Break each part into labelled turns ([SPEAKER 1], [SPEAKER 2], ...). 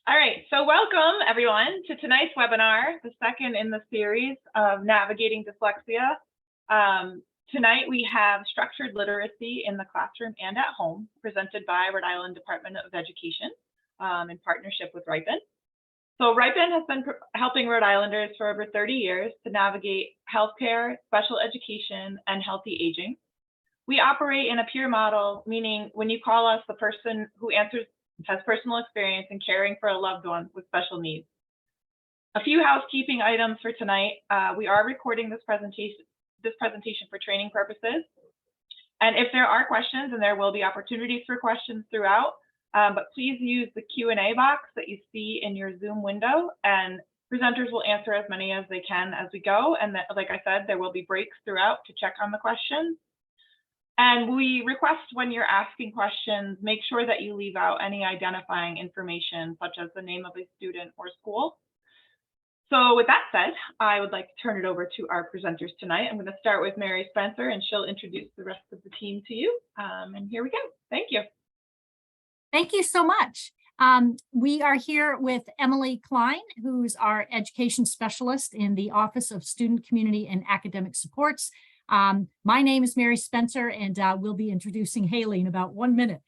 [SPEAKER 1] All right, so welcome everyone to tonight's webinar, the second in the series of Navigating Dyslexia. Tonight we have Structured Literacy in the Classroom and at Home, presented by Rhode Island Department of Education in partnership with RIPIN. So RIPIN has been helping Rhode Islanders for over 30 years to navigate healthcare, special education, and healthy aging. We operate in a peer model, meaning when you call us, the person who answers has personal experience in caring for a loved one with special needs. A few housekeeping items for tonight. We are recording this presentation for training purposes. And if there are questions, and there will be opportunities for questions throughout, but please use the Q&A box that you see in your Zoom window, and presenters will answer as many as they can as we go. And that, like I said, there will be breaks throughout to check on the questions. And we request when you're asking questions, make sure that you leave out any identifying information, such as the name of a student or school. So with that said, I would like to turn it over to our presenters tonight. I'm going to start with Mary Spencer, and she'll introduce the rest of the team to you. And here we go. Thank you.
[SPEAKER 2] Thank you so much. We are here with Emily Klein, who's our education specialist in the Office of Student, Community, and Academic Supports. My name is Mary Spencer, and we'll be introducing Haley in about 1 minute.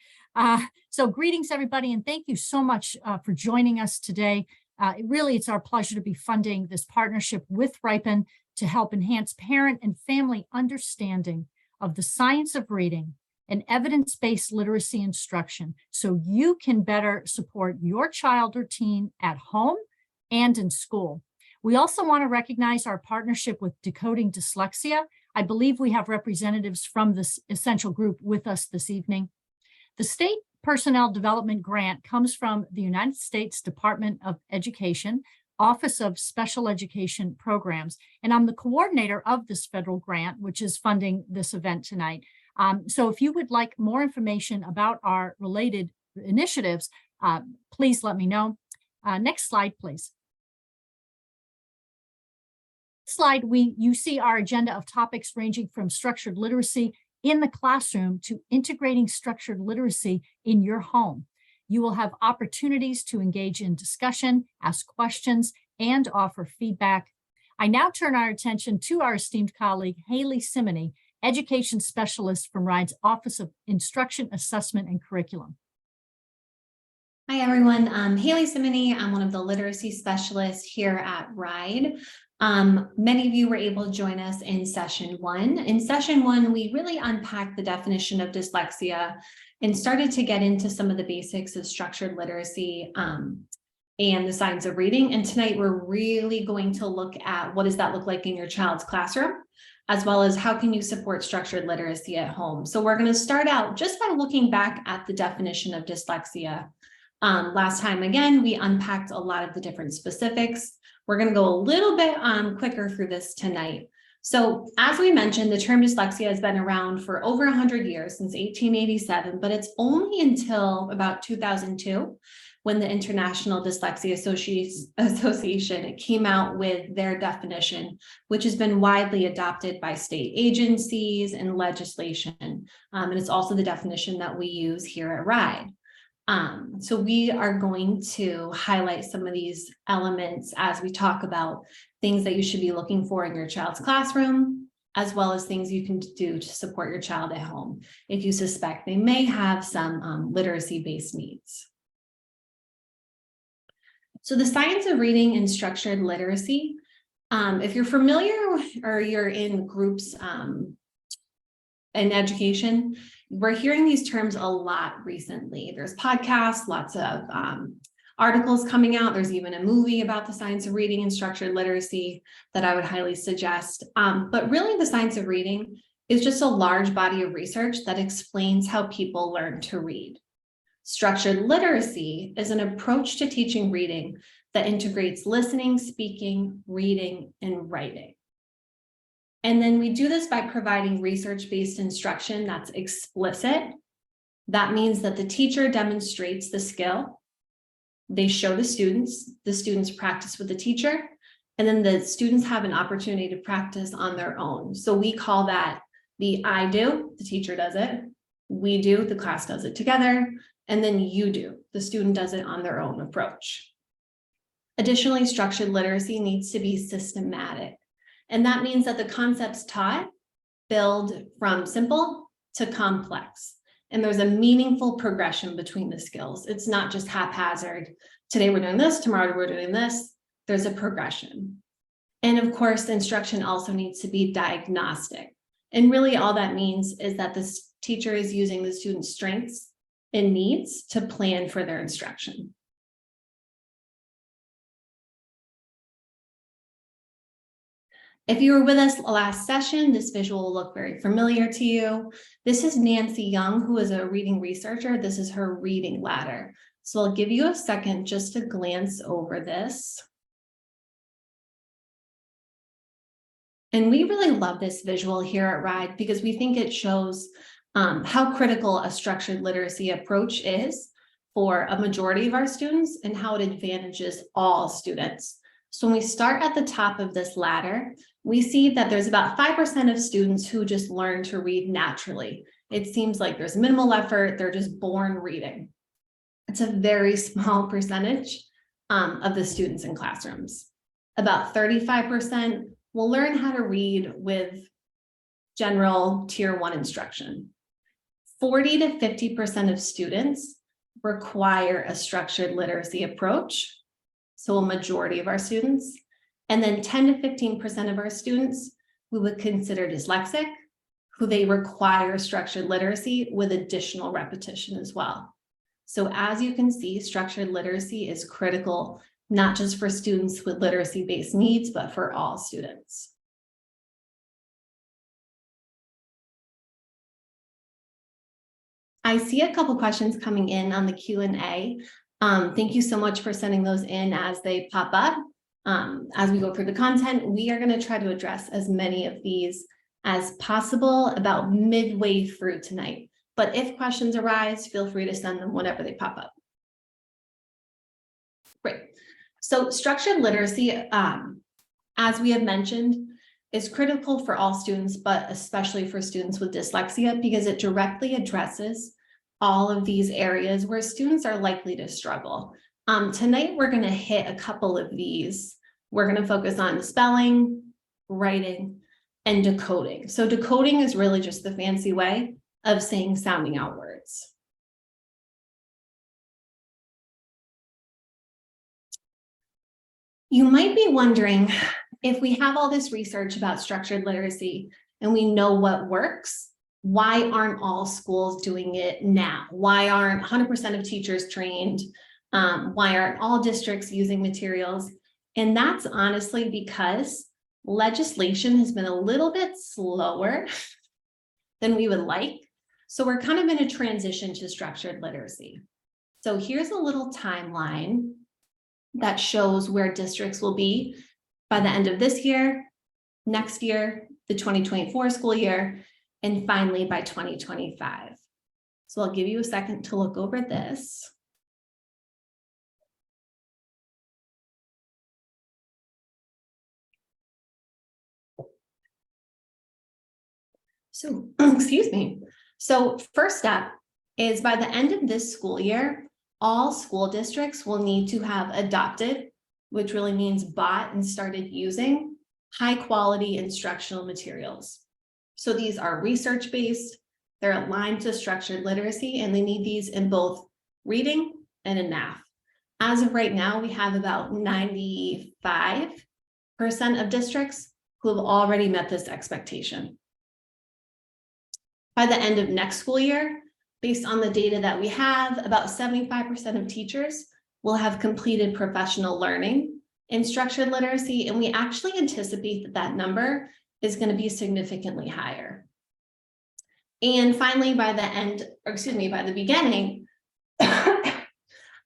[SPEAKER 2] So greetings, everybody, and thank you so much for joining us today. It's our pleasure to be funding this partnership with RIPIN to help enhance parent and family understanding of the science of reading and evidence-based literacy instruction so you can better support your child or teen at home and in school. We also want to recognize our partnership with Decoding Dyslexia. I believe we have representatives from this essential group with us this evening. The State Personnel Development Grant comes from the United States Department of Education, Office of Special Education Programs, and I'm the coordinator of this federal grant, which is funding this event tonight. So if you would like more information about our related initiatives, please let me know. Next slide, please. Slide, you see our agenda of topics ranging from structured literacy in the classroom to integrating structured literacy in your home. You will have opportunities to engage in discussion, ask questions, and offer feedback. I now turn our attention to our esteemed colleague, Haley Simony, Education Specialist from RIDE's Office of Instruction, Assessment, and Curriculum.
[SPEAKER 3] Hi, everyone. I'm Haley Simony. I'm one of the literacy specialists here at RIDE. Many of you were able to join us in session one. In session one, we really unpacked the definition of dyslexia and started to get into some of the basics of structured literacy and the science of reading. And tonight, we're really going to look at what does that look like in your child's classroom, as well as how can you support structured literacy at home. So we're going to start out just by looking back at the definition of dyslexia. Last time, again, we unpacked a lot of the different specifics. We're going to go a little bit quicker through this tonight. So as we mentioned, the term dyslexia has been around for over 100 years, since 1887, but it's only until about 2002 when the International Dyslexia Association came out with their definition, which has been widely adopted by state agencies and legislation. And it's also the definition that we use here at RIDE. So we are going to highlight some of these elements as we talk about things that you should be looking for in your child's classroom, as well as things you can do to support your child at home if you suspect they may have some literacy-based needs. So the science of reading and structured literacy, if you're familiar or you're in groups in education, we're hearing these terms a lot recently. There's podcasts, lots of articles coming out. There's even a movie about the science of reading and structured literacy that I would highly suggest. But really the science of reading is just a large body of research that explains how people learn to read. Structured literacy is an approach to teaching reading that integrates listening, speaking, reading, and writing. And then we do this by providing research-based instruction that's explicit. That means that the teacher demonstrates the skill. They show the students practice with the teacher, and then the students have an opportunity to practice on their own. So we call that the I do, the teacher does it. We do, the class does it together, and then you do. the student does it on their own approach. Additionally, structured literacy needs to be systematic. And that means that the concepts taught build from simple to complex. And there's a meaningful progression between the skills. It's not just haphazard. Today we're doing this, tomorrow we're doing this. There's a progression. And of course, the instruction also needs to be diagnostic. And really all that means is that the teacher is using the student's strengths and needs to plan for their instruction. If you were with us last session, this visual will look very familiar to you. This is Nancy Young, who is a reading researcher. This is her reading ladder. So I'll give you a second just to glance over this. And we really love this visual here at RIDE because we think it shows how critical a structured literacy approach is for a majority of our students and how it advantages all students. So when we start at the top of this ladder, we see that there's about 5% of students who just learn to read naturally. It seems like there's minimal effort, they're just born reading. It's a very small percentage of the students in classrooms. About 35% will learn how to read with general tier 1 instruction. 40 to 50% of students require a structured literacy approach. So a majority of our students, and then 10 to 15% of our students we would consider dyslexic, who they require structured literacy with additional repetition as well. So as you can see, structured literacy is critical, not just for students with literacy-based needs, but for all students. I see a couple questions coming in on the Q&A. Thank you so much for sending those in as they pop up. As we go through the content, we are going to try to address as many of these as possible about midway through tonight. But if questions arise, feel free to send them whenever they pop up. Great. So structured literacy, as we have mentioned, is critical for all students, but especially for students with dyslexia, because it directly addresses all of these areas where students are likely to struggle. Tonight, we're going to hit a couple of these. We're going to focus on spelling, writing, and decoding. So decoding is really just the fancy way of saying sounding out words. You might be wondering, if we have all this research about structured literacy and we know what works, why aren't all schools doing it now? Why aren't 100% of teachers trained? Why aren't all districts using materials? And that's honestly because legislation has been a little bit slower than we would like. So we're kind of in a transition to structured literacy. So here's a little timeline that shows where districts will be by the end of this year, next year, the 2024 school year, and finally by 2025. So I'll give you a second to look over this. So, excuse me. So first step is by the end of this school year, all school districts will need to have adopted, which really means bought and started using, high quality instructional materials. So these are research-based, they're aligned to structured literacy, and they need these in both reading and in math. As of right now, we have about 95% of districts who have already met this expectation. By the end of next school year, based on the data that we have, about 75% of teachers will have completed professional learning in structured literacy, and we actually anticipate that that number is going to be significantly higher. And finally, by the beginning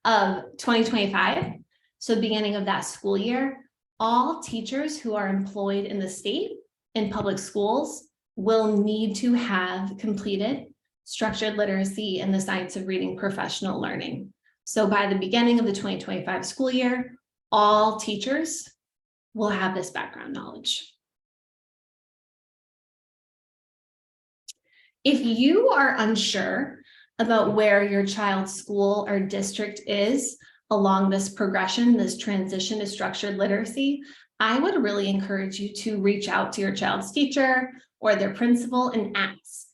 [SPEAKER 3] of 2025, so beginning of that school year, all teachers who are employed in the state in public schools will need to have completed structured literacy in the science of reading professional learning. So by the beginning of the 2025 school year, all teachers will have this background knowledge. If you are unsure about where your child's school or district is along this progression, this transition to structured literacy, I would really encourage you to reach out to your child's teacher or their principal and ask.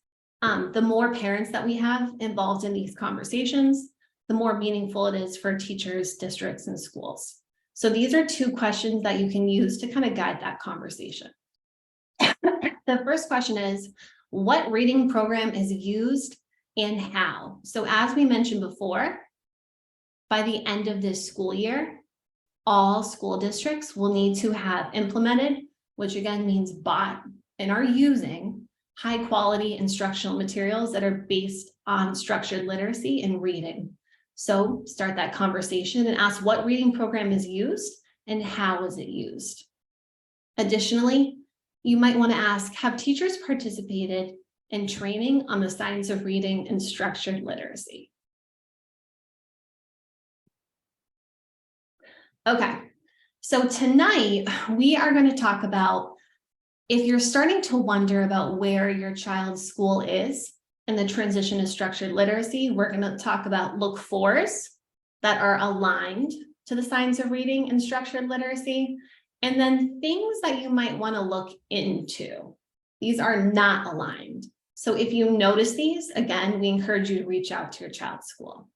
[SPEAKER 3] The more parents that we have involved in these conversations, the more meaningful it is for teachers, districts, and schools. So these are 2 questions that you can use to kind of guide that conversation. The first question is, what reading program is used and how? So as we mentioned before, by the end of this school year, all school districts will need to have implemented, which again means bought and are using high quality instructional materials that are based on structured literacy and reading. So start that conversation and ask what reading program is used and how is it used. Additionally, you might want to ask, have teachers participated in training on the science of reading and structured literacy? Okay, so tonight we are going to talk about, if you're starting to wonder about where your child's school is in the transition to structured literacy, we're going to talk about look-fors that are aligned to the science of reading and structured literacy, and then things that you might want to look into. These are not aligned. So if you notice these, again, we encourage you to reach out to your child's school.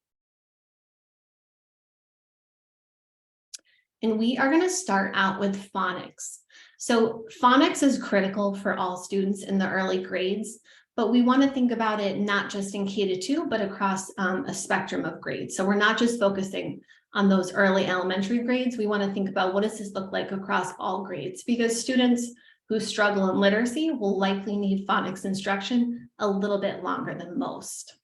[SPEAKER 3] And we are going to start out with phonics. So phonics is critical for all students in the early grades, but we want to think about it not just in K-2, but across a spectrum of grades. So we're not just focusing on those early elementary grades. We want to think about, what does this look like across all grades? Because students who struggle in literacy will likely need phonics instruction a little bit longer than most.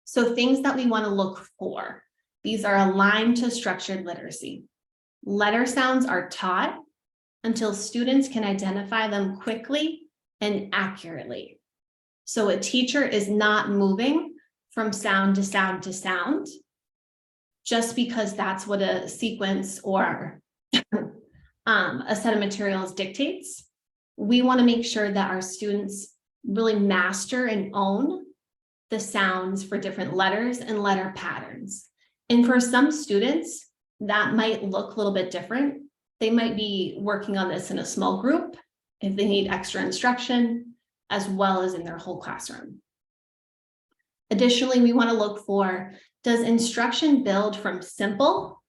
[SPEAKER 3] So things that we want to look for, these are aligned to structured literacy. Letter sounds are taught until students can identify them quickly and accurately. So a teacher is not moving from sound to sound to sound just because that's what a sequence or a set of materials dictates. We want to make sure that our students really master and own the sounds for different letters and letter patterns. And for some students, that might look a little bit different. They might be working on this in a small group if they need extra instruction, as well as in their whole classroom. Additionally, we want to look for, does instruction build from simple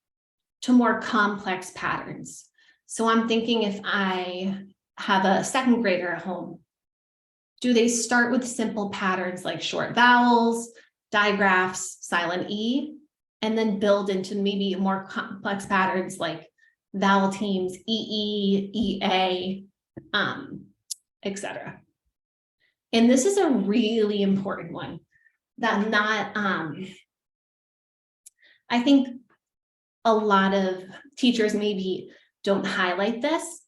[SPEAKER 3] to more complex patterns? So I'm thinking, if I have a 2nd grader at home, do they start with simple patterns like short vowels, digraphs, silent E, and then build into maybe more complex patterns like vowel teams, EE, EA, etc. And this is a really important one that I think a lot of teachers maybe don't highlight this,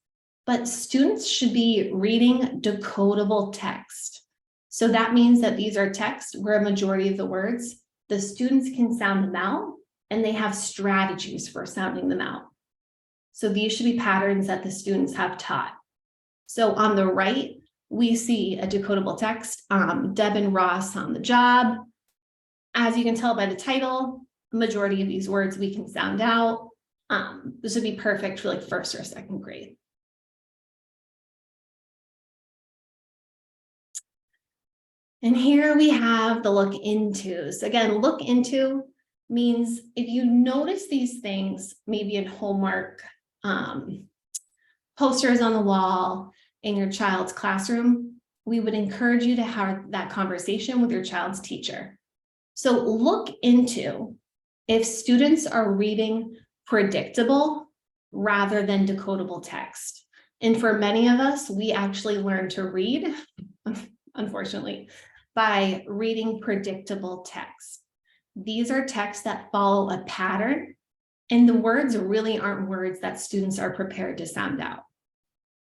[SPEAKER 3] but students should be reading decodable text. So that means that these are text where a majority of the words, the students can sound them out, and they have strategies for sounding them out. So these should be patterns that the students have taught. So on the right, we see a decodable text, Deb and Ross on the job. As you can tell by the title, the majority of these words we can sound out. This would be perfect for like 1st or 2nd grade. And here we have the look into. So again, look into means if you notice these things, maybe in homework, posters on the wall in your child's classroom, we would encourage you to have that conversation with your child's teacher. So look into if students are reading predictable rather than decodable text. And for many of us, we actually learn to read, unfortunately, by reading predictable text. These are texts that follow a pattern, and the words really aren't words that students are prepared to sound out.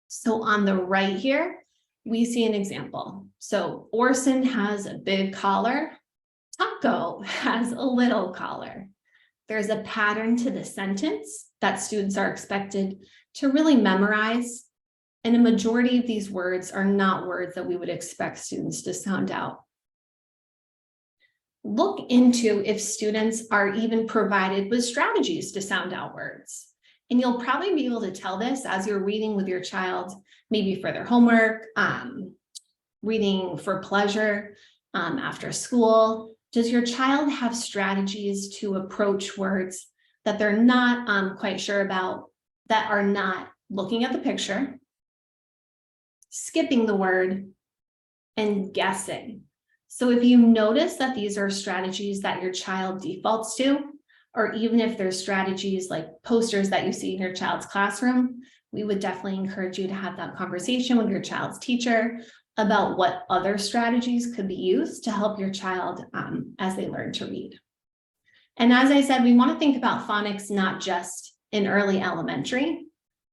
[SPEAKER 3] So on the right here, we see an example. So Orson has a big collar. Taco has a little collar. There's a pattern to the sentence that students are expected to really memorize. And a majority of these words are not words that we would expect students to sound out. look into if students are even provided with strategies to sound out words. And you'll probably be able to tell this as you're reading with your child, maybe for their homework, reading for pleasure after school. Does your child have strategies to approach words that they're not quite sure about, that are not looking at the picture, skipping the word, and guessing? So if you notice that these are strategies that your child defaults to, or even if there's strategies like posters that you see in your child's classroom, we would definitely encourage you to have that conversation with your child's teacher about what other strategies could be used to help your child as they learn to read. And as I said, we want to think about phonics not just in early elementary,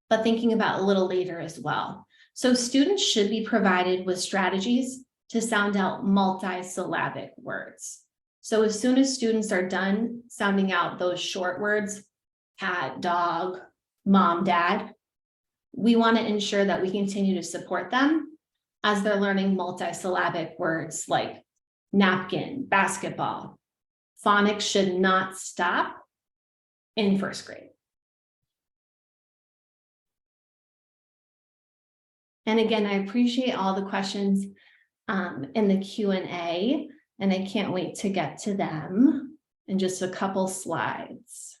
[SPEAKER 3] but thinking about a little later as well. So students should be provided with strategies to sound out multisyllabic words. So as soon as students are done sounding out those short words, cat, dog, mom, dad, we want to ensure that we continue to support them as they're learning multisyllabic words like napkin, basketball. Phonics should not stop in first grade. And again, I appreciate all the questions in the Q&A, and I can't wait to get to them in just a couple slides.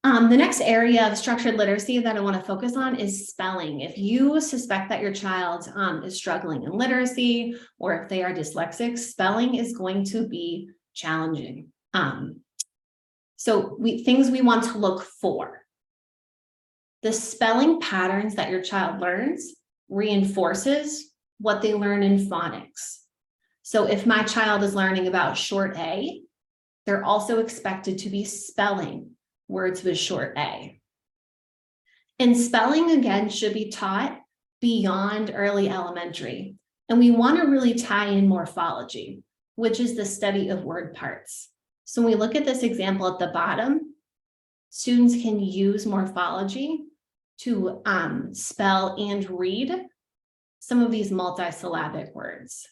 [SPEAKER 3] The next area of structured literacy that I want to focus on is spelling. If you suspect that your child is struggling in literacy, or if they are dyslexic, spelling is going to be challenging. So things we want to look for. The spelling patterns that your child learns reinforces what they learn in phonics. So if my child is learning about short A, they're also expected to be spelling words with short A. And spelling, again, should be taught beyond early elementary. And we want to really tie in morphology, which is the study of word parts. So when we look at this example at the bottom, students can use morphology to spell and read some of these multisyllabic words.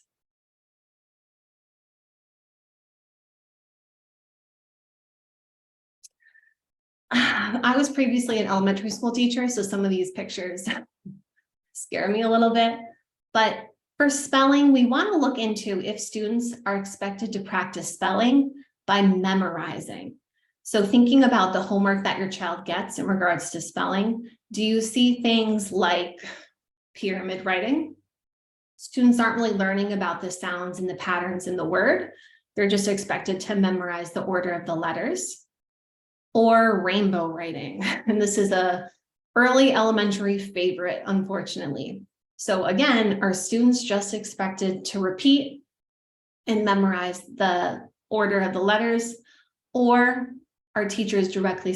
[SPEAKER 3] I was previously an elementary school teacher, so some of these pictures scare me a little bit. But for spelling, we want to look into if students are expected to practice spelling by memorizing. So thinking about the homework that your child gets in regards to spelling, do you see things like pyramid writing? Students aren't really learning about the sounds and the patterns in the word. They're just expected to memorize the order of the letters. Or rainbow writing. And this is a early elementary favorite, unfortunately. So again, are students just expected to repeat and memorize the order of the letters, or are teachers directly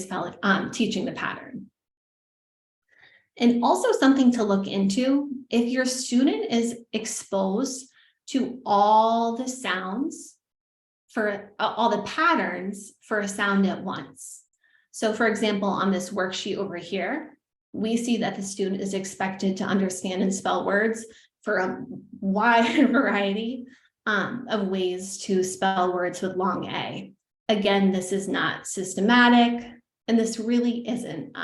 [SPEAKER 3] teaching the pattern? And also something to look into, if your student is exposed to all the sounds for all the patterns for a sound at once. So for example, on this worksheet over here, we see that the student is expected to understand and spell words for a wide variety of ways to spell words with long A. Again, this is not systematic, and this really isn't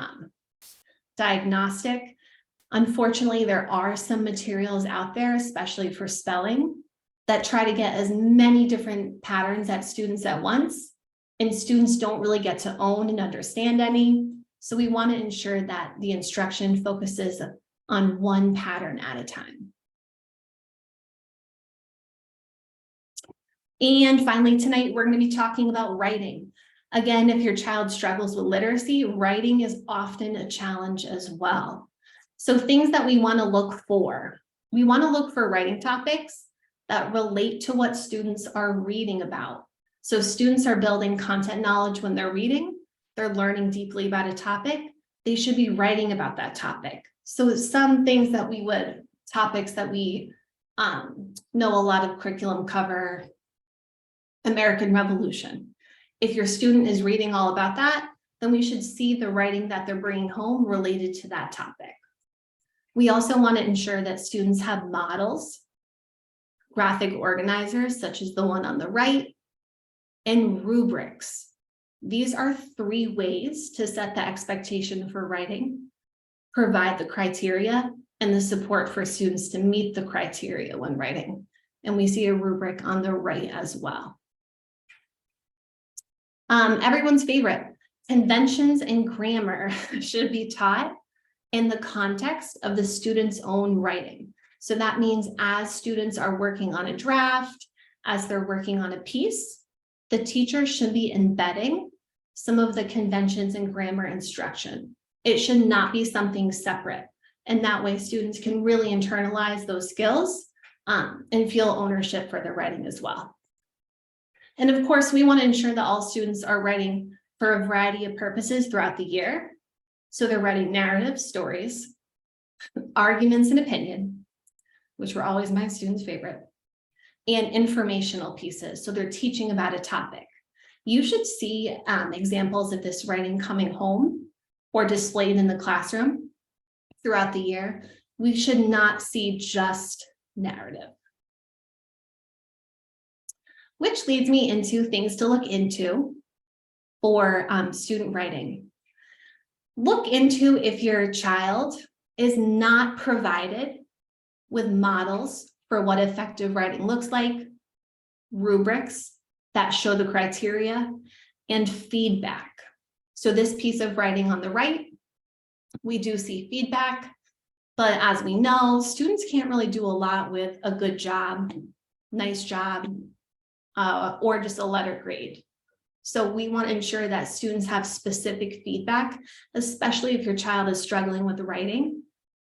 [SPEAKER 3] diagnostic. Unfortunately, there are some materials out there, especially for spelling, that try to get as many different patterns at students at once, and students don't really get to own and understand any. So we want to ensure that the instruction focuses on one pattern at a time. And finally, tonight, we're going to be talking about writing. Again, if your child struggles with literacy, writing is often a challenge as well. So things that we want to look for. We want to look for writing topics that relate to what students are reading about. So students are building content knowledge when they're reading, they're learning deeply about a topic, they should be writing about that topic. So some things that topics that we know a lot of curriculum cover, American Revolution. If your student is reading all about that, then we should see the writing that they're bringing home related to that topic. We also want to ensure that students have models graphic organizers, such as the one on the right, and rubrics. These are 3 ways to set the expectation for writing, provide the criteria, and the support for students to meet the criteria when writing. And we see a rubric on the right as well. Everyone's favorite, conventions and grammar should be taught in the context of the student's own writing. So that means as students are working on a draft, as they're working on a piece, the teacher should be embedding some of the conventions and grammar instruction. It should not be something separate. And that way students can really internalize those skills and feel ownership for their writing as well. And of course, we want to ensure that all students are writing for a variety of purposes throughout the year. So they're writing narrative stories, arguments and opinion, which were always my students' favorite, and informational pieces. So they're teaching about a topic. You should see examples of this writing coming home or displayed in the classroom throughout the year. We should not see just narrative. Which leads me into things to look into for student writing. Look into if your child is not provided with models for what effective writing looks like, rubrics that show the criteria, and feedback. So this piece of writing on the right, we do see feedback, but as we know, students can't really do a lot with a good job, nice job, or just a letter grade. So we want to ensure that students have specific feedback, especially if your child is struggling with writing,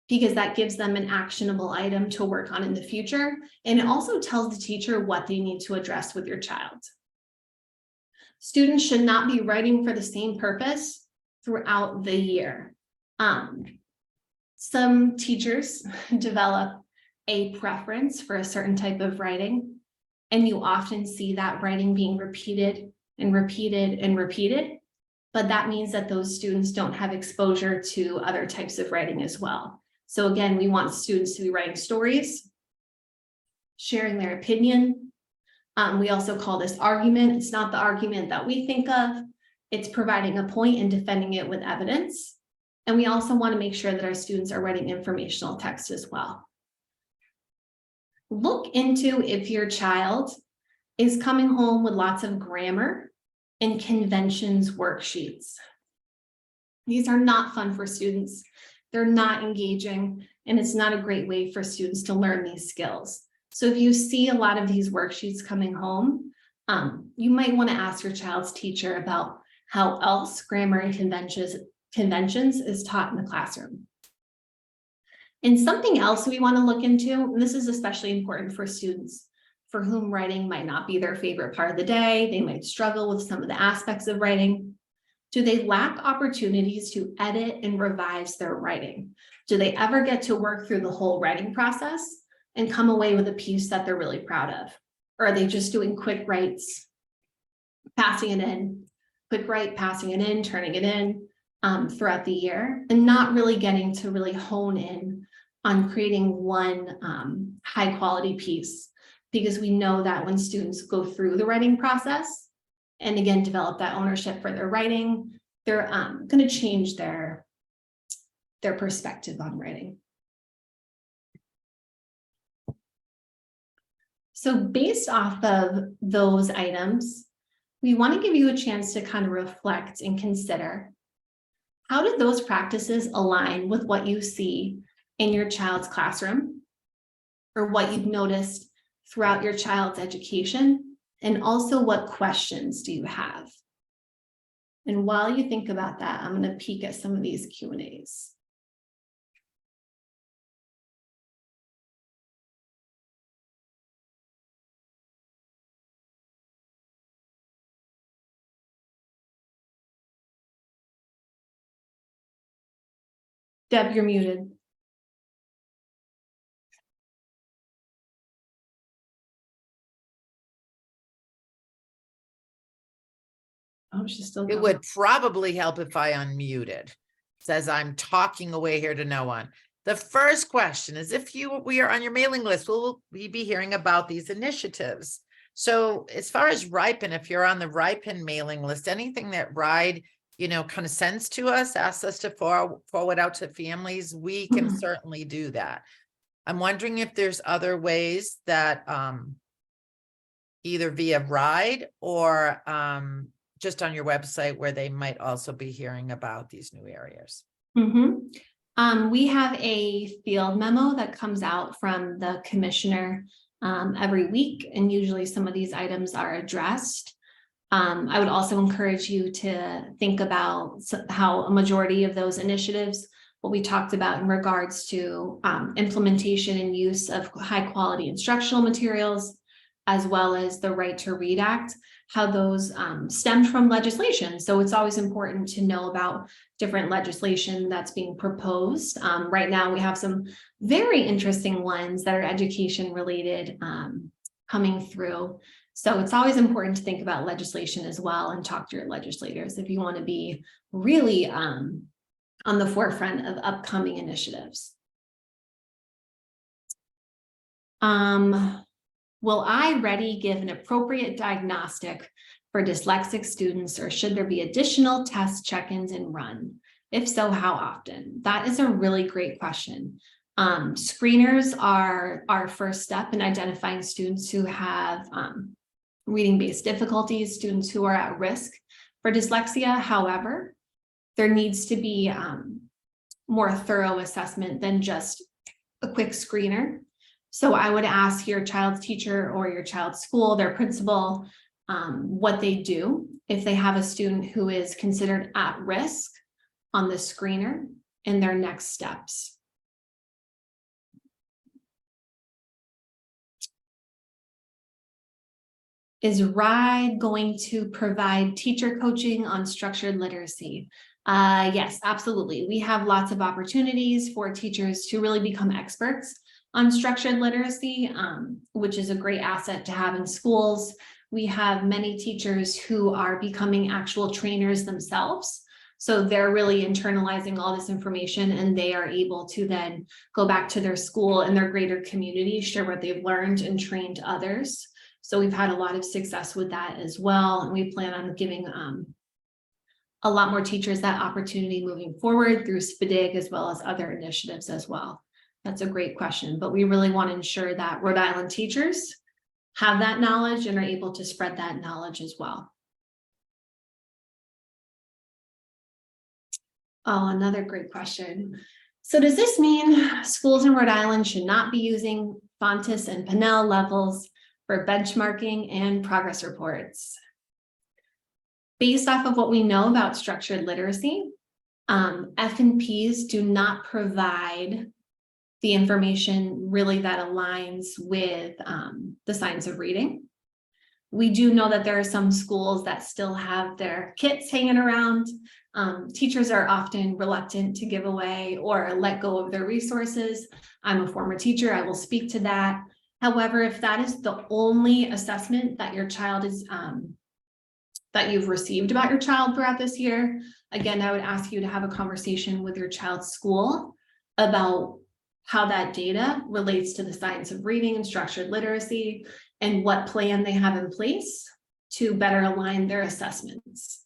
[SPEAKER 3] because that gives them an actionable item to work on in the future. And it also tells the teacher what they need to address with your child. Students should not be writing for the same purpose throughout the year. Some teachers develop a preference for a certain type of writing, and you often see that writing being repeated and repeated and repeated, but that means that those students don't have exposure to other types of writing as well. So again, we want students to be writing stories, sharing their opinion. We also call this argument. It's not the argument that we think of. It's providing a point and defending it with evidence. And we also want to make sure that our students are writing informational text as well. Look into if your child is coming home with lots of grammar and conventions worksheets. These are not fun for students. They're not engaging, and it's not a great way for students to learn these skills. So if you see a lot of these worksheets coming home, you might want to ask your child's teacher about how else grammar and conventions is taught in the classroom. And something else we want to look into, and this is especially important for students for whom writing might not be their favorite part of the day. They might struggle with some of the aspects of writing. Do they lack opportunities to edit and revise their writing? Do they ever get to work through the whole writing process and come away with a piece that they're really proud of? Or are they just doing quick writes, passing it in, quick write, passing it in, turning it in throughout the year, and not really getting to really hone in on creating one high quality piece? Because we know that when students go through the writing process and again develop that ownership for their writing, they're going to change their perspective on writing. So based off of those items, we want to give you a chance to kind of reflect and consider, how did those practices align with what you see in your child's classroom, or what you've noticed throughout your child's education? And also, what questions do you have? And while you think about that, I'm going to peek at some of these Q&As. Deb, you're muted. Oh, she's still
[SPEAKER 4] It would probably help if I unmuted. Says I'm talking away here to no one. The first question is, if we are on your mailing list, will we be hearing about these initiatives? So as far as RIPIN, if you're on the RIPIN mailing list, anything that RIDE, kind of sends to us, asks us to forward out to families, we can certainly do that. I'm wondering if there's other ways that either via RIDE or just on your website where they might also be hearing about these new areas.
[SPEAKER 3] We have a field memo that comes out from the commissioner every week, and usually some of these items are addressed. I would also encourage you to think about how a majority of those initiatives, what we talked about in regards to implementation and use of high quality instructional materials, as well as the Right to Read Act, how those stemmed from legislation. So it's always important to know about different legislation that's being proposed. Right now, we have some very interesting ones that are education related coming through. So it's always important to think about legislation as well and talk to your legislators if you want to be really on the forefront of upcoming initiatives. Will iReady give an appropriate diagnostic for dyslexic students, or should there be additional test check-ins and run? If so, how often? That is a really great question. Screeners are our first step in identifying students who have reading-based difficulties, students who are at risk for dyslexia. However, there needs to be more thorough assessment than just a quick screener. So I would ask your child's teacher or your child's school, their principal, what they do if they have a student who is considered at risk on the screener and their next steps. Is RIDE going to provide teacher coaching on structured literacy? Yes, absolutely. We have lots of opportunities for teachers to really become experts on structured literacy, which is a great asset to have in schools. We have many teachers who are becoming actual trainers themselves. So they're really internalizing all this information, and they are able to then go back to their school and their greater community, share what they've learned and trained others. So we've had a lot of success with that as well. And we plan on giving a lot more teachers that opportunity moving forward through SPDIG as well as other initiatives as well. That's a great question, but we really want to ensure that Rhode Island teachers have that knowledge and are able to spread that knowledge as well. Oh, another great question. So does this mean schools in Rhode Island should not be using Fontes and Pinnell levels for benchmarking and progress reports? Based off of what we know about structured literacy, F&Ps do not provide the information really that aligns with the science of reading. We do know that there are some schools that still have their kits hanging around. Teachers are often reluctant to give away or let go of their resources. I'm a former teacher, I will speak to that. However, if that is the only assessment that your child is, that you've received about your child throughout this year, again, I would ask you to have a conversation with your child's school about how that data relates to the science of reading and structured literacy and what plan they have in place to better align their assessments.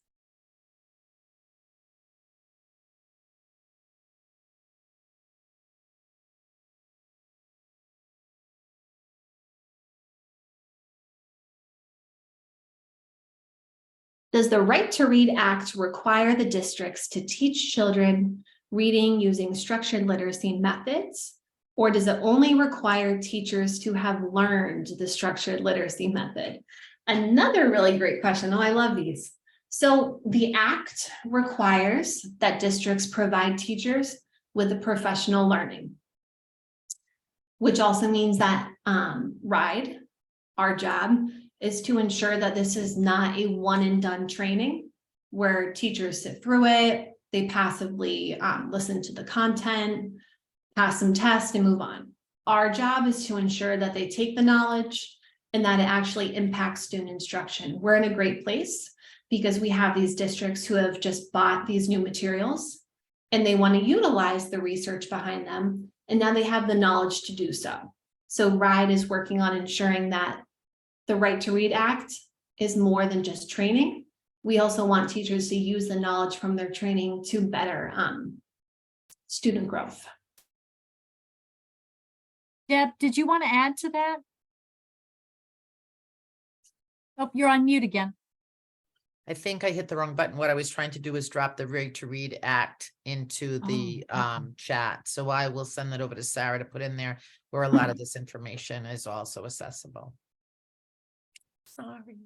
[SPEAKER 3] Does the Right to Read Act require the districts to teach children reading using structured literacy methods, or does it only require teachers to have learned the structured literacy method? Another really great question. Oh, I love these. So the Act requires that districts provide teachers with the professional learning, which also means that RIDE, our job, is to ensure that this is not a one and done training where teachers sit through it, they passively listen to the content, pass some tests and move on. Our job is to ensure that they take the knowledge and that it actually impacts student instruction. We're in a great place because we have these districts who have just bought these new materials and they want to utilize the research behind them, and now they have the knowledge to do so. So RIDE is working on ensuring that the Right to Read Act is more than just training. We also want teachers to use the knowledge from their training to better student growth.
[SPEAKER 2] Deb, did you want to add to that? Oh, you're on mute again.
[SPEAKER 4] I think I hit the wrong button. What I was trying to do is drop the Right to Read Act into the chat. So I will send that over to Sarah to put in there where a lot of this information is also accessible. Sorry.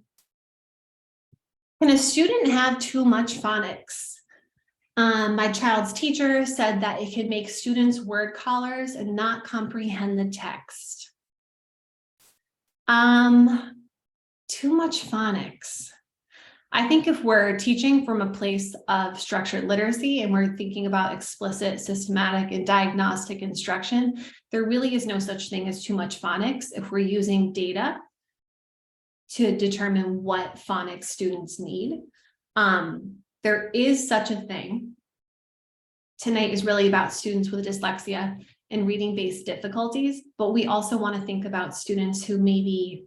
[SPEAKER 3] Can a student have too much phonics? My child's teacher said that it could make students word callers and not comprehend the text. Too much phonics. I think if we're teaching from a place of structured literacy and we're thinking about explicit, systematic, and diagnostic instruction, there really is no such thing as too much phonics if we're using data to determine what phonics students need. There is such a thing. Tonight is really about students with dyslexia and reading-based difficulties, but we also want to think about students who maybe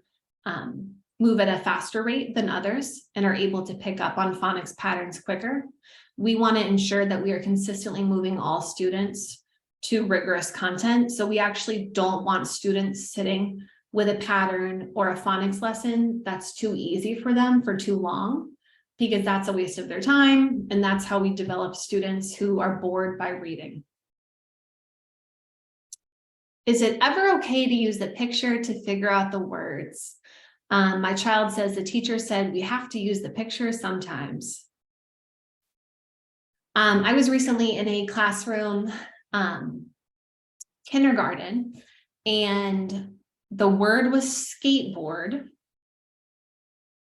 [SPEAKER 3] move at a faster rate than others and are able to pick up on phonics patterns quicker. We want to ensure that we are consistently moving all students to rigorous content. So we actually don't want students sitting with a pattern or a phonics lesson that's too easy for them for too long, because that's a waste of their time. And that's how we develop students who are bored by reading. Is it ever okay to use the picture to figure out the words? My child says the teacher said we have to use the picture sometimes. I was recently in a classroom, kindergarten, and the word was skateboard.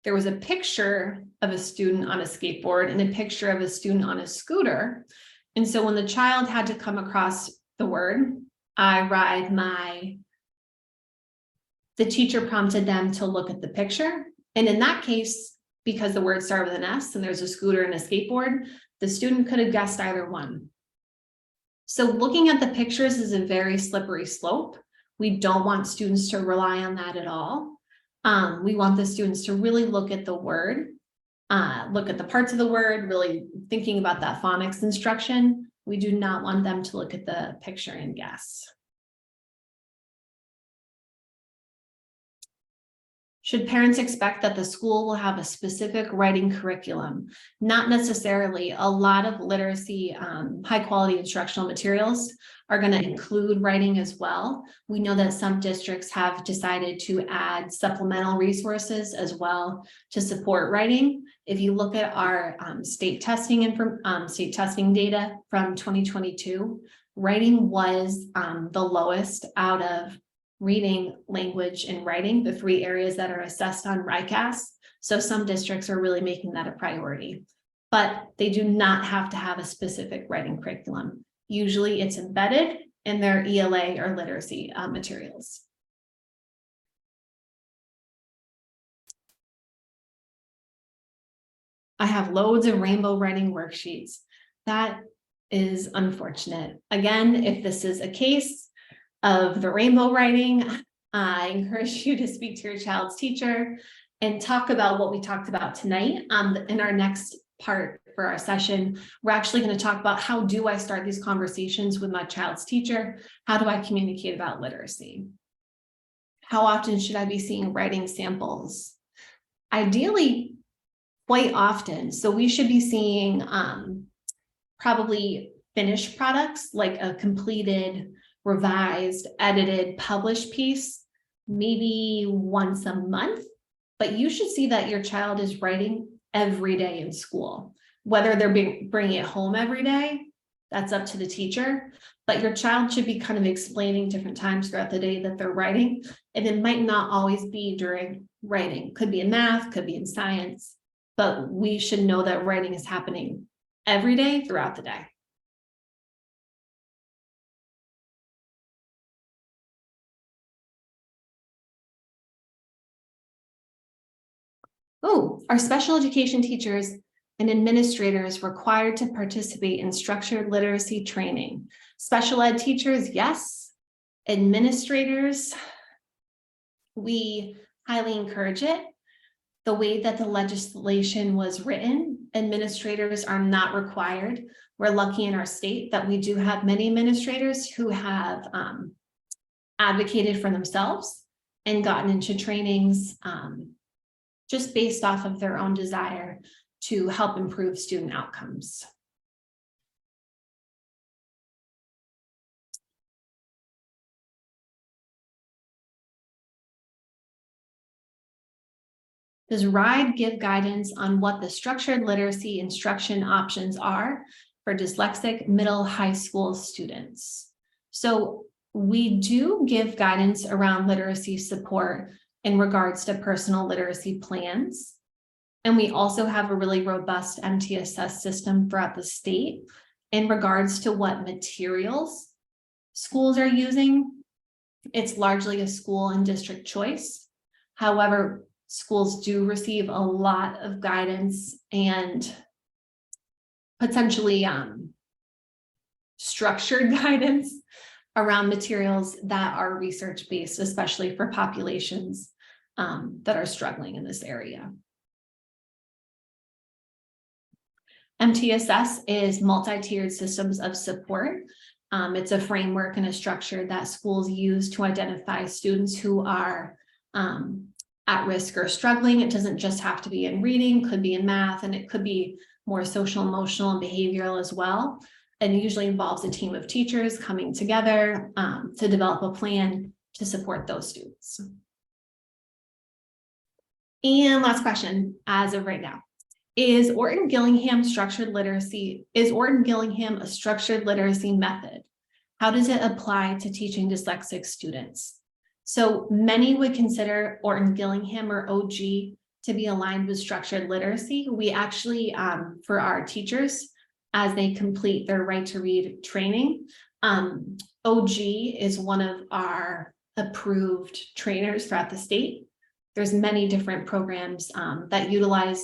[SPEAKER 3] There was a picture of a student on a skateboard and a picture of a student on a scooter. And so when the child had to come across the word, I ride my, the teacher prompted them to look at the picture. And in that case, because the word started with an S and there's a scooter and a skateboard, the student could have guessed either one. So looking at the pictures is a very slippery slope. We don't want students to rely on that at all. We want the students to really look at the word, look at the parts of the word, really thinking about that phonics instruction. We do not want them to look at the picture and guess. Should parents expect that the school will have a specific writing curriculum? Not necessarily. A lot of literacy, high quality instructional materials are going to include writing as well. We know that some districts have decided to add supplemental resources as well to support writing. If you look at our state testing data from 2022, writing was the lowest out of reading, language, and writing, the three areas that are assessed on RICAS. So some districts are really making that a priority, but they do not have to have a specific writing curriculum. Usually it's embedded in their ELA or literacy materials. I have loads of rainbow writing worksheets. That is unfortunate. Again, if this is a case of the rainbow writing, I encourage you to speak to your child's teacher and talk about what we talked about tonight. In our next part for our session, we're actually going to talk about how do I start these conversations with my child's teacher? How do I communicate about literacy? How often should I be seeing writing samples? Ideally, quite often. So we should be seeing probably finished products, like a completed, revised, edited, published piece, maybe once a month, but you should see that your child is writing every day in school. Whether they're bringing it home every day, that's up to the teacher, but your child should be kind of explaining different times throughout the day that they're writing, and it might not always be during writing. Could be in math, could be in science, but we should know that writing is happening every day throughout the day. Oh, our special education teachers and administrators required to participate in structured literacy training? Special ed teachers, yes. Administrators, we highly encourage it. The way that the legislation was written, administrators are not required. We're lucky in our state that we do have many administrators who have advocated for themselves and gotten into trainings just based off of their own desire to help improve student outcomes. Does RIDE give guidance on what the structured literacy instruction options are for dyslexic middle high school students? So we do give guidance around literacy support in regards to personal literacy plans. And we also have a really robust MTSS system throughout the state in regards to what materials schools are using. It's largely a school and district choice. However, schools do receive a lot of guidance and potentially structured guidance around materials that are research-based, especially for populations that are struggling in this area. MTSS is multi-tiered systems of support. It's a framework and a structure that schools use to identify students who are at risk or struggling. It doesn't just have to be in reading, could be in math, and it could be more social, emotional, and behavioral as well. And it usually involves a team of teachers coming together to develop a plan to support those students. And last question, as of right now, is Orton-Gillingham a structured literacy method? How does it apply to teaching dyslexic students? So many would consider Orton-Gillingham or OG to be aligned with structured literacy. We actually, for our teachers, as they complete their right to read training, OG is one of our approved trainers throughout the state. There's many different programs that utilize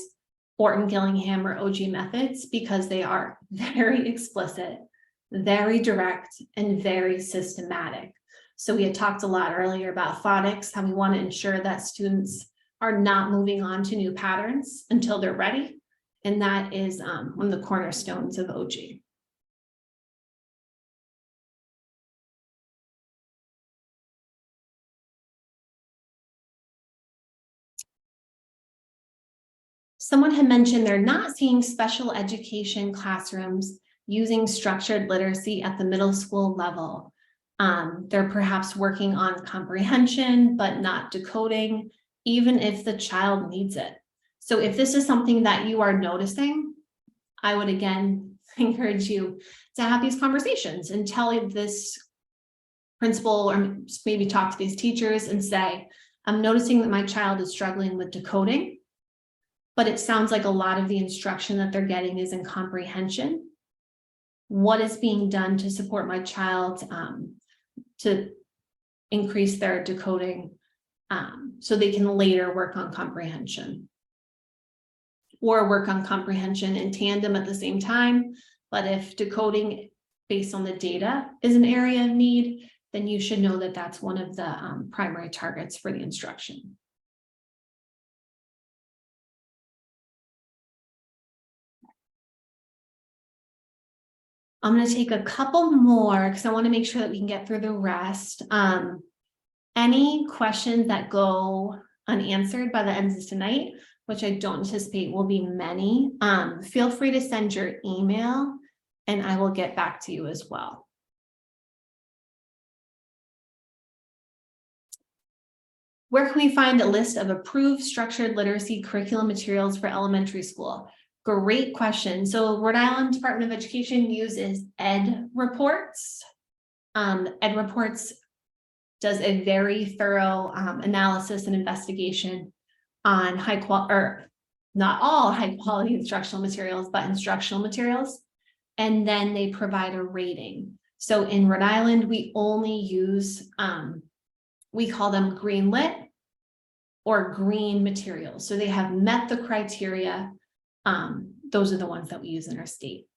[SPEAKER 3] Orton-Gillingham or OG methods because they are very explicit, very direct, and very systematic. So we had talked a lot earlier about phonics, how we want to ensure that students are not moving on to new patterns until they're ready. And that is one of the cornerstones of OG. Someone had mentioned they're not seeing special education classrooms using structured literacy at the middle school level. They're perhaps working on comprehension, but not decoding, even if the child needs it. So if this is something that you are noticing, I would again encourage you to have these conversations and tell this principal or maybe talk to these teachers and say, I'm noticing that my child is struggling with decoding, but it sounds like a lot of the instruction that they're getting is in comprehension. What is being done to support my child to increase their decoding so they can later work on comprehension, or work on comprehension in tandem at the same time. But if decoding based on the data is an area of need, then you should know that that's one of the primary targets for the instruction. I'm going to take a couple more because I want to make sure that we can get through the rest. Any questions that go unanswered by the end of tonight, which I don't anticipate will be many, feel free to send your email and I will get back to you as well. Where can we find a list of approved structured literacy curriculum materials for elementary school? Great question. So Rhode Island Department of Education uses Ed Reports. Ed Reports does a very thorough analysis and investigation on high quality, or not all high quality instructional materials, but instructional materials. And then they provide a rating. So in Rhode Island, we only use, we call them green lit or green materials. So they have met the criteria. those are the ones that we use in our state.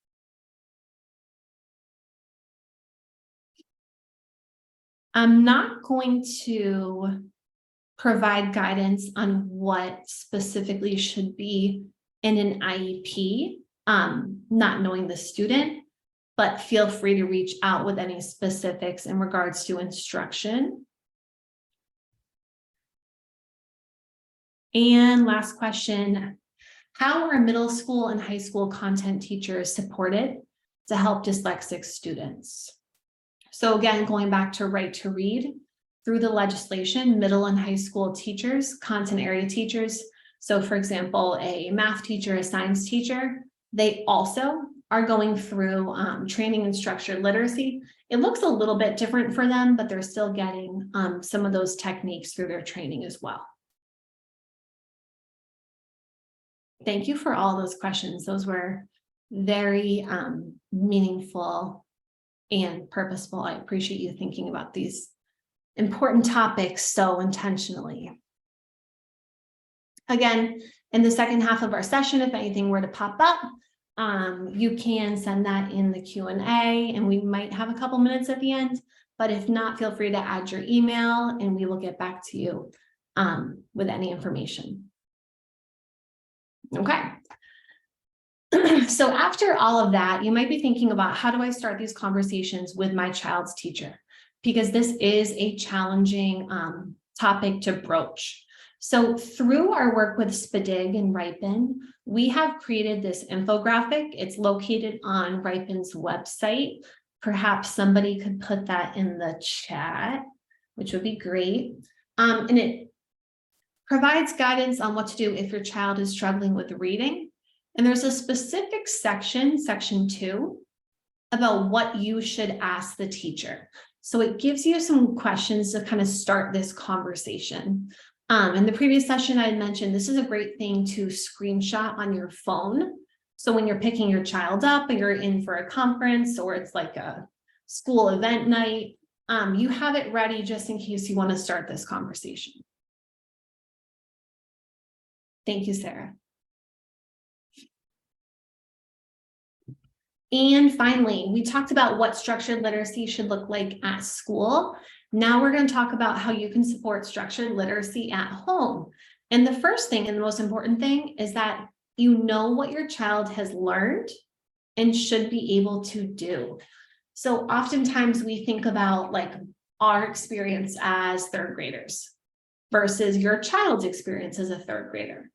[SPEAKER 3] I'm not going to provide guidance on what specifically should be in an IEP, not knowing the student, but feel free to reach out with any specifics in regards to instruction. And last question, how are middle school and high school content teachers supported to help dyslexic students? So again, going back to Right to Read, through the legislation, middle and high school teachers, content area teachers, so for example, a math teacher, a science teacher, they also are going through training in structured literacy. It looks a little bit different for them, but they're still getting some of those techniques through their training as well. Thank you for all those questions. Those were very meaningful and purposeful. I appreciate you thinking about these important topics so intentionally. Again, in the second half of our session, if anything were to pop up, you can send that in the Q&A, and we might have a couple minutes at the end, but if not, feel free to add your email and we will get back to you with any information. Okay. So after all of that, you might be thinking about, how do I start these conversations with my child's teacher? Because this is a challenging topic to broach. So through our work with SPDIG and RIPIN, we have created this infographic. It's located on RIPIN's website. Perhaps somebody could put that in the chat, which would be great. And it provides guidance on what to do if your child is struggling with reading. And there's a specific section, section 2, about what you should ask the teacher. So it gives you some questions to kind of start this conversation. In the previous session, I had mentioned this is a great thing to screenshot on your phone. So when you're picking your child up, or you're in for a conference, or it's like a school event night, you have it ready just in case you want to start this conversation. Thank you, Sarah. And finally, we talked about what structured literacy should look like at school. Now we're going to talk about how you can support structured literacy at home. And the first thing, and the most important thing, is that you know what your child has learned and should be able to do. So oftentimes we think about like our experience as third graders versus your child's experience as a third grader.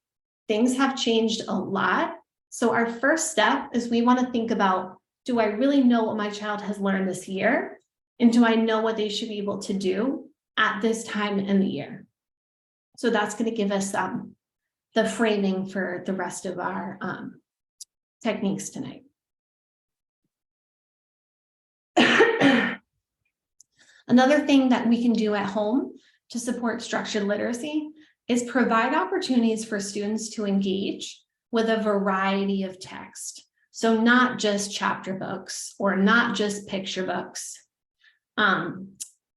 [SPEAKER 3] Things have changed a lot. So our first step is we want to think about, do I really know what my child has learned this year? And do I know what they should be able to do at this time in the year? So that's going to give us the framing for the rest of our techniques tonight. Another thing that we can do at home to support structured literacy is provide opportunities for students to engage with a variety of text. So not just chapter books or not just picture books. I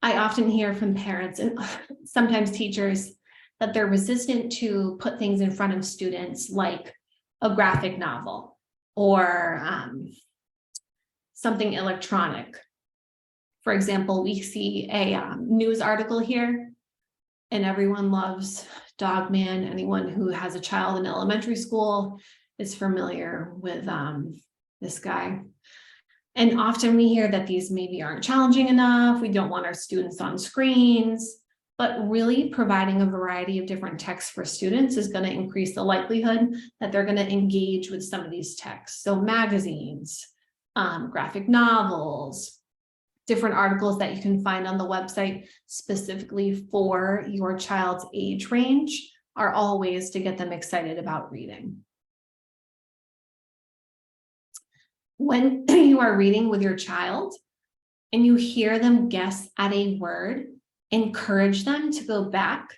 [SPEAKER 3] often hear from parents and sometimes teachers that they're resistant to put things in front of students like a graphic novel or something electronic. For example, we see a news article here, and everyone loves Dog Man. Anyone who has a child in elementary school is familiar with this guy. And often we hear that these maybe aren't challenging enough. We don't want our students on screens, but really providing a variety of different texts for students is going to increase the likelihood that they're going to engage with some of these texts. So magazines, graphic novels, different articles that you can find on the website specifically for your child's age range are all ways to get them excited about reading. When you are reading with your child and you hear them guess at a word, encourage them to go back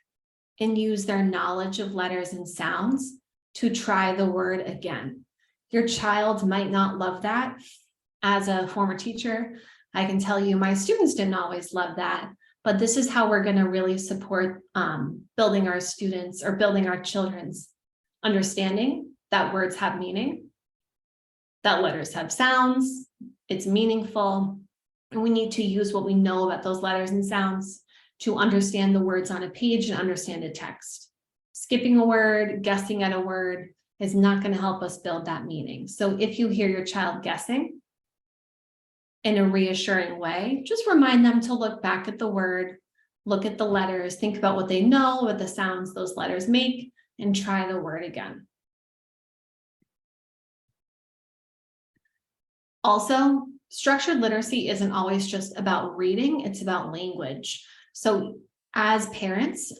[SPEAKER 3] and use their knowledge of letters and sounds to try the word again. Your child might not love that. As a former teacher, I can tell you my students didn't always love that, but this is how we're going to really support building our students or building our children's understanding that words have meaning that letters have sounds, it's meaningful, and we need to use what we know about those letters and sounds to understand the words on a page and understand a text. Skipping a word, guessing at a word is not going to help us build that meaning. So if you hear your child guessing in a reassuring way, just remind them to look back at the word, look at the letters, think about what they know, what the sounds those letters make, and try the word again. Also, structured literacy isn't always just about reading, it's about language. So as parents,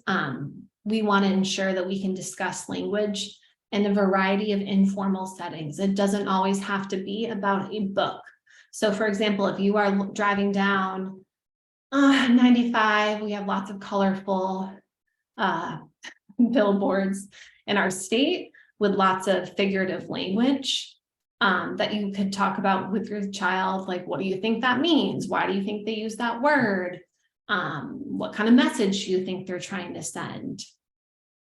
[SPEAKER 3] we want to ensure that we can discuss language in a variety of informal settings. It doesn't always have to be about a book. So for example, if you are driving down 95, we have lots of colorful billboards in our state with lots of figurative language that you could talk about with your child. Like, what do you think that means? Why do you think they use that word? What kind of message do you think they're trying to send?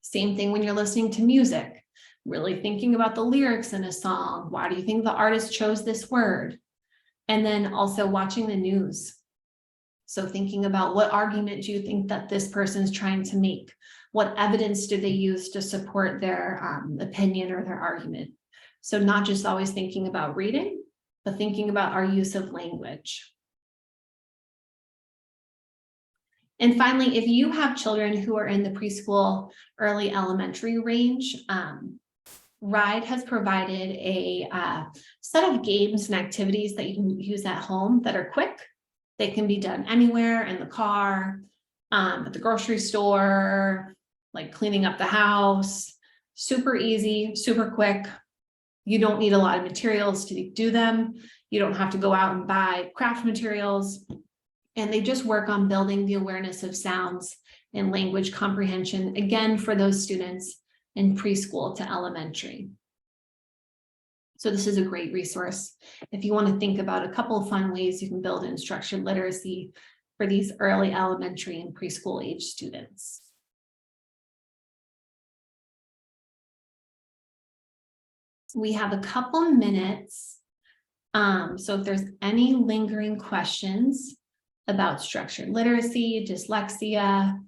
[SPEAKER 3] Same thing when you're listening to music, really thinking about the lyrics in a song. Why do you think the artist chose this word? And then also watching the news. So thinking about, what argument do you think that this person's trying to make? What evidence do they use to support their opinion or their argument? So not just always thinking about reading, but thinking about our use of language. And finally, if you have children who are in the preschool, early elementary range, RIDE has provided a set of games and activities that you can use at home that are quick. They can be done anywhere, in the car, at the grocery store, like cleaning up the house. Super easy, super quick. You don't need a lot of materials to do them. You don't have to go out and buy craft materials. And they just work on building the awareness of sounds and language comprehension, again, for those students in preschool to elementary. So this is a great resource if you want to think about a couple of fun ways you can build in structured literacy for these early elementary and preschool age students. We have a couple minutes. So if there's any lingering questions about structured literacy, dyslexia,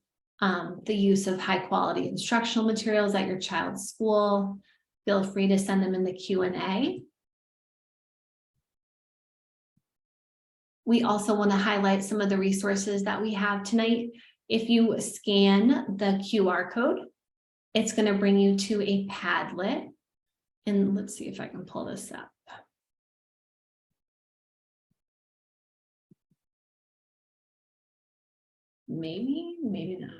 [SPEAKER 3] the use of high quality instructional materials at your child's school, feel free to send them in the Q&A. We also want to highlight some of the resources that we have tonight. If you scan the QR code, it's going to bring you to a Padlet. And let's see if I can pull this up. Maybe, maybe not.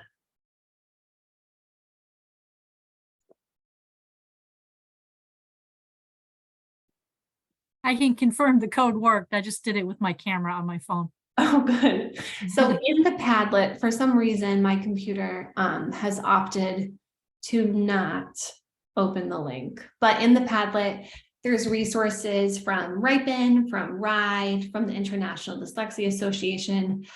[SPEAKER 2] I can confirm the code worked. I just did it with my camera on my phone.
[SPEAKER 3] Oh, good. So in the Padlet, for some reason, my computer has opted to not open the link. But in the Padlet, there's resources from RIPIN, from RIDE, from the International Dyslexia Association.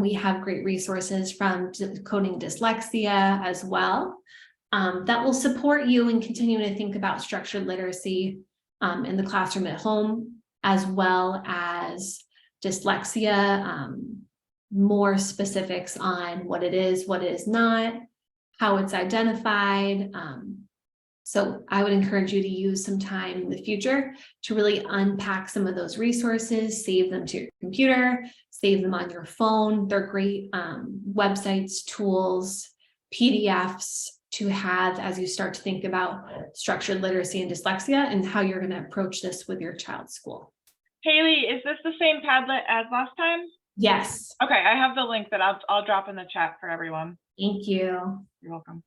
[SPEAKER 3] We have great resources from Decoding Dyslexia as well that will support you in continuing to think about structured literacy in the classroom at home, as well as dyslexia, more specifics on what it is not, how it's identified. So I would encourage you to use some time in the future to really unpack some of those resources, save them to your computer, save them on your phone. They're great websites, tools, PDFs to have as you start to think about structured literacy and dyslexia and how you're going to approach this with your child's school.
[SPEAKER 1] Haley, is this the same Padlet as last time?
[SPEAKER 3] Yes.
[SPEAKER 1] Okay, I have the link that I'll drop in the chat for everyone.
[SPEAKER 3] Thank you.
[SPEAKER 1] You're welcome.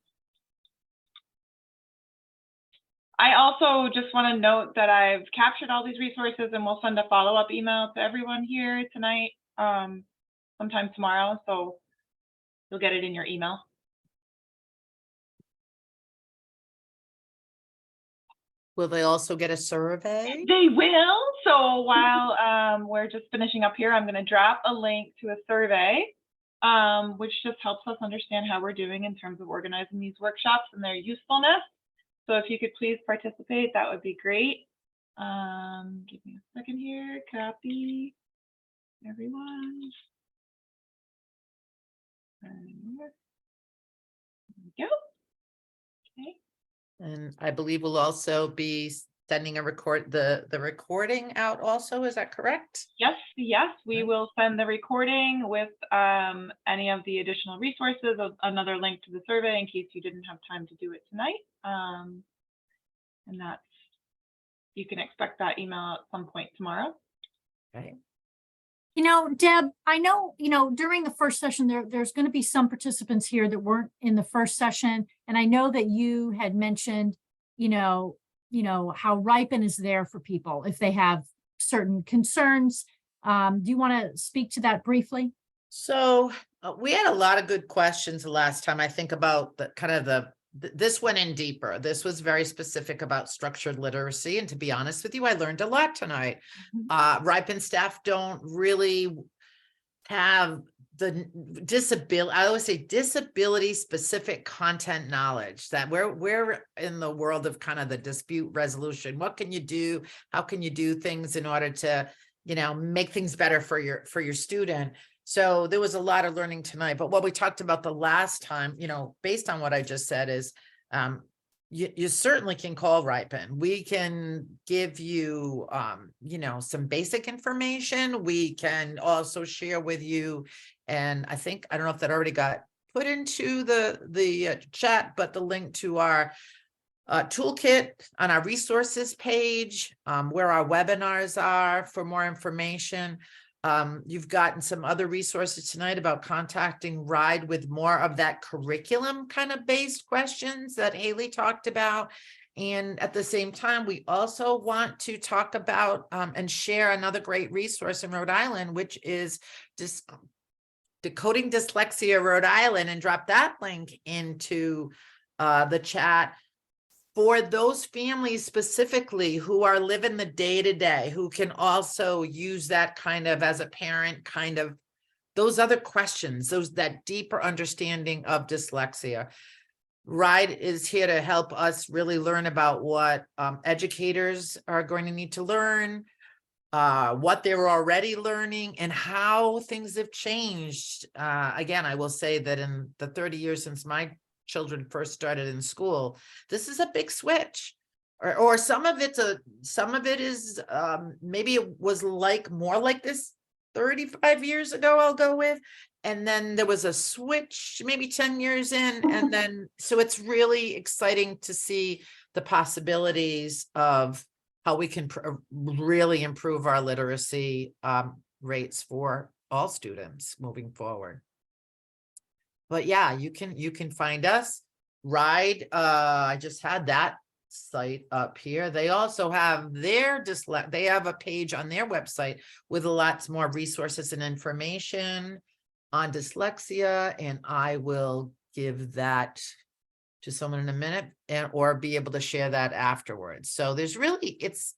[SPEAKER 1] I also just want to note that I've captured all these resources and we'll send a follow-up email to everyone here tonight, sometime tomorrow, so you'll get it in your email.
[SPEAKER 4] Will they also get a survey?
[SPEAKER 1] They will. So while we're just finishing up here, I'm going to drop a link to a survey, which just helps us understand how we're doing in terms of organizing these workshops and their usefulness. So if you could please participate, that would be great. Give me a second here. Copy, everyone. There we go. Okay.
[SPEAKER 4] And I believe we'll also be sending a the recording out also, is that correct?
[SPEAKER 1] Yes, we
[SPEAKER 4] Right.
[SPEAKER 1] will send the recording with any of the additional resources, another link to the survey in case you didn't have time to do it tonight. And that's, you can expect that email at some point tomorrow.
[SPEAKER 4] Okay.
[SPEAKER 2] You know, Deb, I know, during the first session, there's going to be some participants here that weren't in the first session. And I know that you had mentioned, how RIPIN is there for people if they have certain concerns. Do you want to speak to that briefly?
[SPEAKER 4] So we had a lot of good questions the last time. I think about the kind of this went in deeper. This was very specific about structured literacy. And to be honest with you, I learned a lot tonight. RIPIN staff don't really have the disability, I always say disability specific content knowledge, that we're in the world of kind of the dispute resolution. What can you do? How can you do things in order to, make things better for your student? So there was a lot of learning tonight, but what we talked about the last time, based on what I just said is, you certainly can call RIPIN. We can give you, some basic information. We can also share with you, and I don't know if that already got put into the chat, but the link to our toolkit on our resources page, where our webinars are for more information. You've gotten some other resources tonight about contacting RIDE with more of that curriculum kind of based questions that Haley talked about. And at the same time, we also want to talk about and share another great resource in Rhode Island, which is Decoding Dyslexia Rhode Island, and drop that link into the chat for those families specifically who are living the day-to-day, who can also use that kind of, as a parent, kind of those other questions, that deeper understanding of dyslexia. RIDE is here to help us really learn about what educators are going to need to learn, what they were already learning, and how things have changed. Again, I will say that in the 30 years since my children first started in school, this is a big switch, or some of it is maybe it was more like this 35 years ago, I'll go with, and then there was a switch maybe 10 years in, and then so it's really exciting to see the possibilities of how we can really improve our literacy rates for all students moving forward. But yeah, you can find us. RIDE, I just had that site up here. They also have they have a page on their website with lots more resources and information on dyslexia, and I will give that to someone in a minute, or be able to share that afterwards. So there's really, it's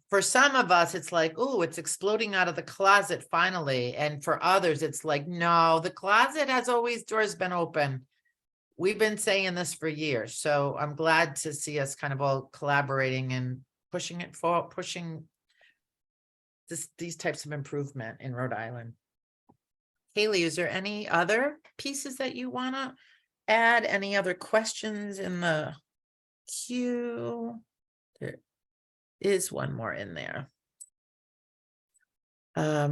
[SPEAKER 4] for some of us, it's like, oh, it's exploding out of the closet finally. And for others, it's like, no, the closet has always doors been open. We've been saying this for years. So I'm glad to see us kind of all collaborating and pushing these types of improvement in Rhode Island. Haley, is there any other pieces that you want to add? Any other questions in the queue? There is one more in there. I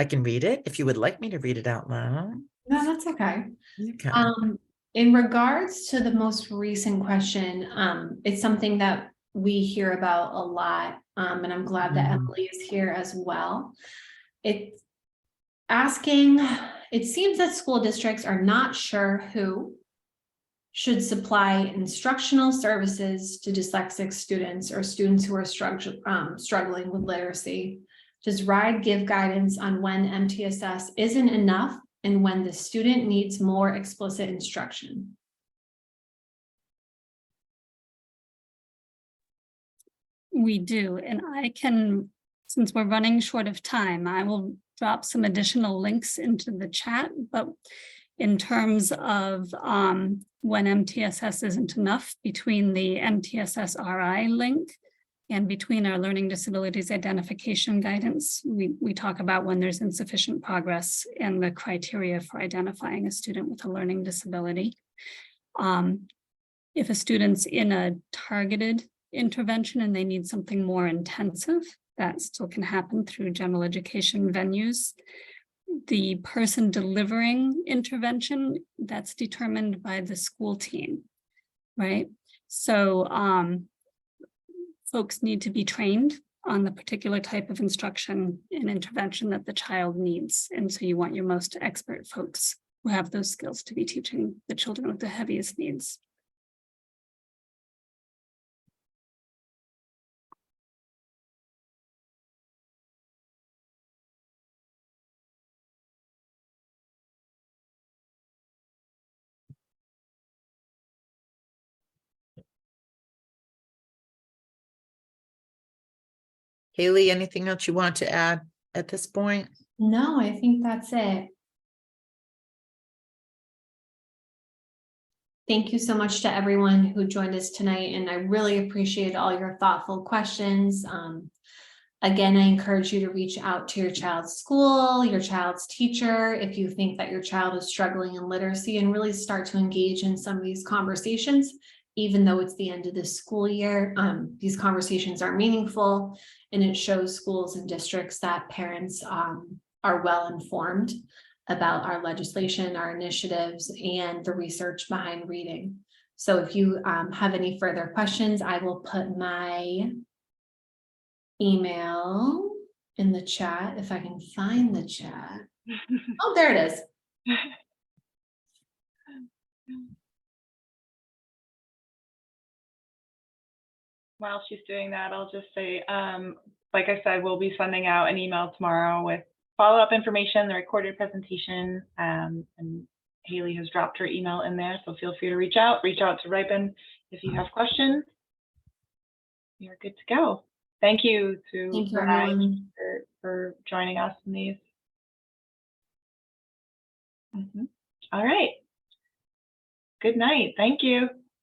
[SPEAKER 4] can read it if you would like me to read it out loud.
[SPEAKER 3] No, that's okay.
[SPEAKER 4] Okay.
[SPEAKER 3] In regards to the most recent question, it's something that we hear about a lot, and I'm glad that Emily is here as well. It's asking, it seems that school districts are not sure who should supply instructional services to dyslexic students or students who are struggling with literacy. Does RIDE give guidance on when MTSS isn't enough and when the student needs more explicit instruction?
[SPEAKER 5] We do, and I can, since we're running short of time, I will drop some additional links into the chat, but In terms of when MTSS isn't enough, between the MTSS RI link and between our learning disabilities identification guidance, we talk about when there's insufficient progress and the criteria for identifying a student with a learning disability. If a student's in a targeted intervention and they need something more intensive, that still can happen through general education venues. The person delivering intervention, that's determined by the school team, right? So folks need to be trained on the particular type of instruction and intervention that the child needs. And so you want your most expert folks who have those skills to be teaching the children with the heaviest needs.
[SPEAKER 4] Haley, anything else you want to add at this point?
[SPEAKER 3] No, I think that's it. Thank you so much to everyone who joined us tonight, and I really appreciate all your thoughtful questions. Again, I encourage you to reach out to your child's school, your child's teacher, if you think that your child is struggling in literacy, and really start to engage in some of these conversations, even though it's the end of the school year. These conversations are meaningful, and it shows schools and districts that parents are well informed about our legislation, our initiatives, and the research behind reading. So if you have any further questions, I will put my email in the chat if I can find the chat. Oh, there it is.
[SPEAKER 1] While she's doing that, I'll just say, like I said, we'll be sending out an email tomorrow with follow-up information, the recorded presentation, and Haley has dropped her email in there, so feel free to reach out to RIPIN if you have questions. You're good to go. Thank you to Ryan for joining us in these. All right. Good night. Thank you.